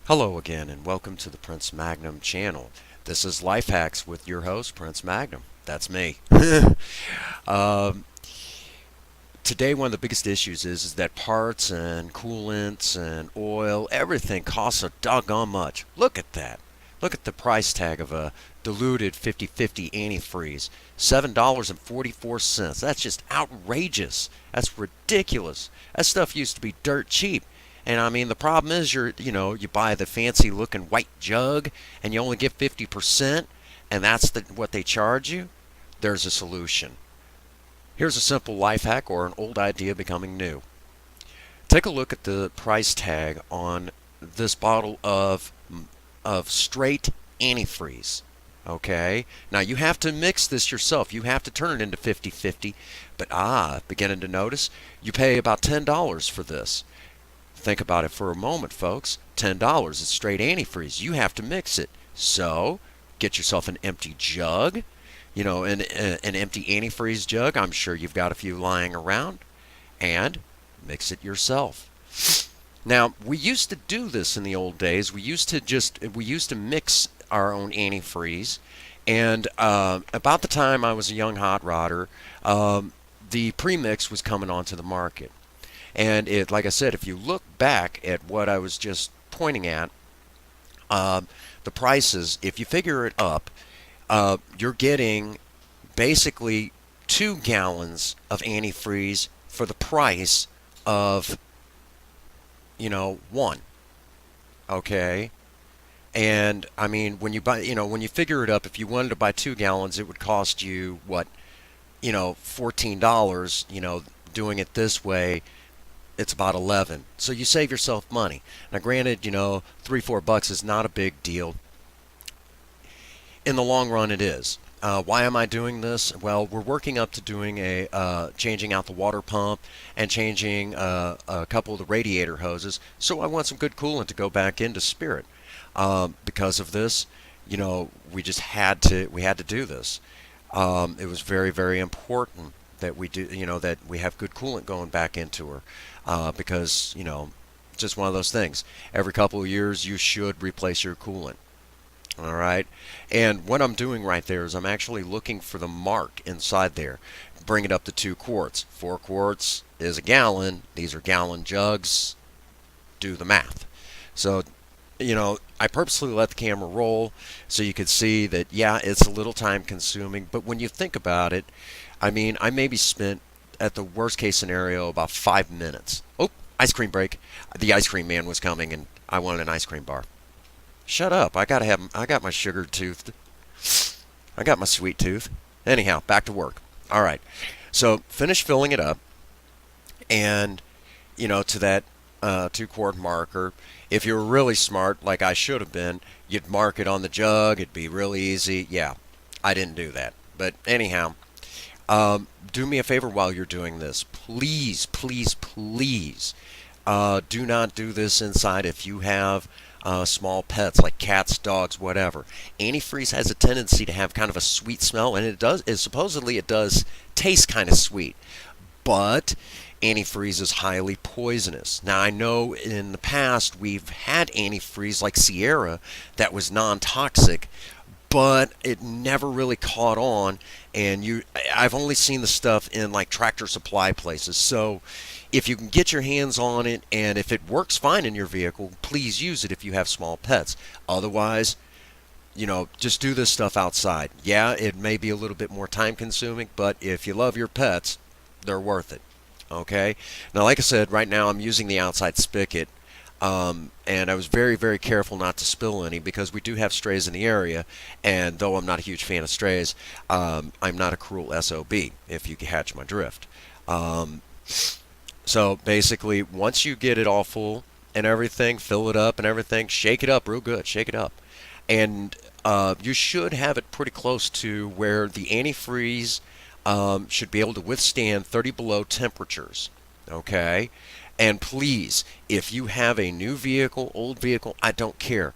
Hello again, and welcome to the Prince Magnum channel. This is Life Hacks with your host, Prince Magnum. That's me. um, Today, one of the biggest issues is that parts and coolants and oil, everything costs so doggone much. Look at that. Look at the price tag of a diluted 50/50 antifreeze. $7.44. That's just outrageous. That's ridiculous. That stuff used to be dirt cheap. And I mean, the problem is you buy the fancy looking white jug and you only get 50%, and that's what they charge you. There's a solution. Here's a simple life hack or an old idea becoming new. Take a look at the price tag on this bottle of straight antifreeze. Okay? Now you have to mix this yourself. You have to turn it into 50/50. But beginning to notice, you pay about $10 for this. Think about it for a moment, folks. $10 is straight antifreeze. You have to mix it. So, get yourself an empty jug. An empty antifreeze jug. I'm sure you've got a few lying around. And mix it yourself. Now, we used to do this in the old days. We used to mix our own antifreeze. And about the time I was a young hot rodder, the premix was coming onto the market. And like I said, if you look back at what I was just pointing at, the prices, if you figure it up, you're getting basically 2 gallons of antifreeze for the price of, one. Okay? And I mean, when you figure it up, if you wanted to buy 2 gallons, it would cost you what, $14, doing it this way. It's about 11. So you save yourself money. Now granted, $3-4 is not a big deal. In the long run it is. Why am I doing this? Well, we're working up to doing changing out the water pump and changing a couple of the radiator hoses. So I want some good coolant to go back into Spirit. Because of this, we just had to do this. It was very, very important that we do, that we have good coolant going back into her, because just one of those things. Every couple of years, you should replace your coolant. All right, and what I'm doing right there is I'm actually looking for the mark inside there. Bring it up to 2 quarts. 4 quarts is a gallon. These are gallon jugs. Do the math. So, I purposely let the camera roll so you could see that, yeah, it's a little time consuming, but when you think about it, I mean, I maybe spent, at the worst case scenario, about 5 minutes. Oh, ice cream break. The ice cream man was coming and I wanted an ice cream bar. Shut up. I got my sugar tooth. I got my sweet tooth. Anyhow, back to work. All right. So, finish filling it up and, to that 2-quart marker. If you were really smart, like I should have been, you'd mark it on the jug. It'd be really easy. Yeah, I didn't do that. But anyhow, do me a favor while you're doing this. Please, please, please do not do this inside if you have small pets like cats, dogs, whatever. Antifreeze has a tendency to have kind of a sweet smell, and supposedly it does taste kind of sweet. But antifreeze is highly poisonous. Now, I know in the past we've had antifreeze like Sierra that was non-toxic, but it never really caught on, and I've only seen the stuff in like Tractor Supply places. So if you can get your hands on it, and if it works fine in your vehicle, please use it if you have small pets. Otherwise, just do this stuff outside. Yeah, it may be a little bit more time consuming, but if you love your pets, they're worth it. Okay? Now, like I said, right now I'm using the outside spigot. And I was very, very careful not to spill any because we do have strays in the area, and though I'm not a huge fan of strays, I'm not a cruel SOB, if you catch my drift. So basically, once you get it all full and everything, fill it up and everything, shake it up real good, shake it up. And you should have it pretty close to where the antifreeze should be able to withstand 30 below temperatures. Okay? And please, if you have a new vehicle, old vehicle, I don't care.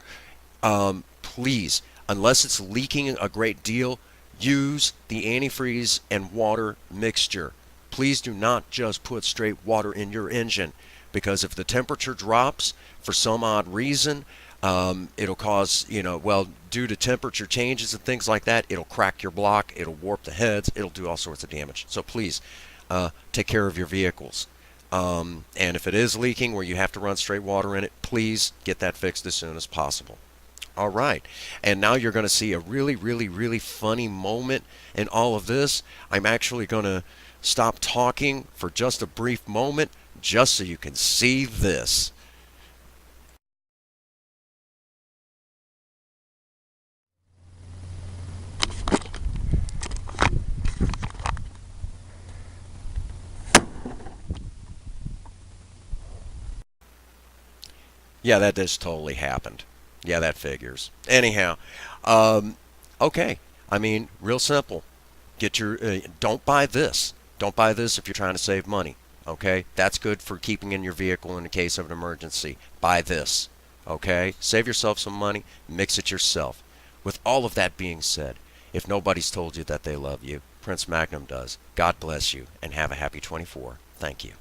Please, unless it's leaking a great deal, use the antifreeze and water mixture. Please do not just put straight water in your engine, because if the temperature drops for some odd reason, It'll cause, well, due to temperature changes and things like that, it'll crack your block, it'll warp the heads, it'll do all sorts of damage. So please take care of your vehicles. And if it is leaking where you have to run straight water in it, please get that fixed as soon as possible. All right. And now you're going to see a really, really, really funny moment in all of this. I'm actually going to stop talking for just a brief moment just so you can see this. Yeah, that just totally happened. Yeah, that figures. Anyhow, um, okay. I mean, real simple. Get your don't buy this. Don't buy this if you're trying to save money. Okay, that's good for keeping in your vehicle in the case of an emergency. Buy this. Okay, save yourself some money. Mix it yourself. With all of that being said, if nobody's told you that they love you, Prince Magnum does. God bless you and have a happy 24. Thank you.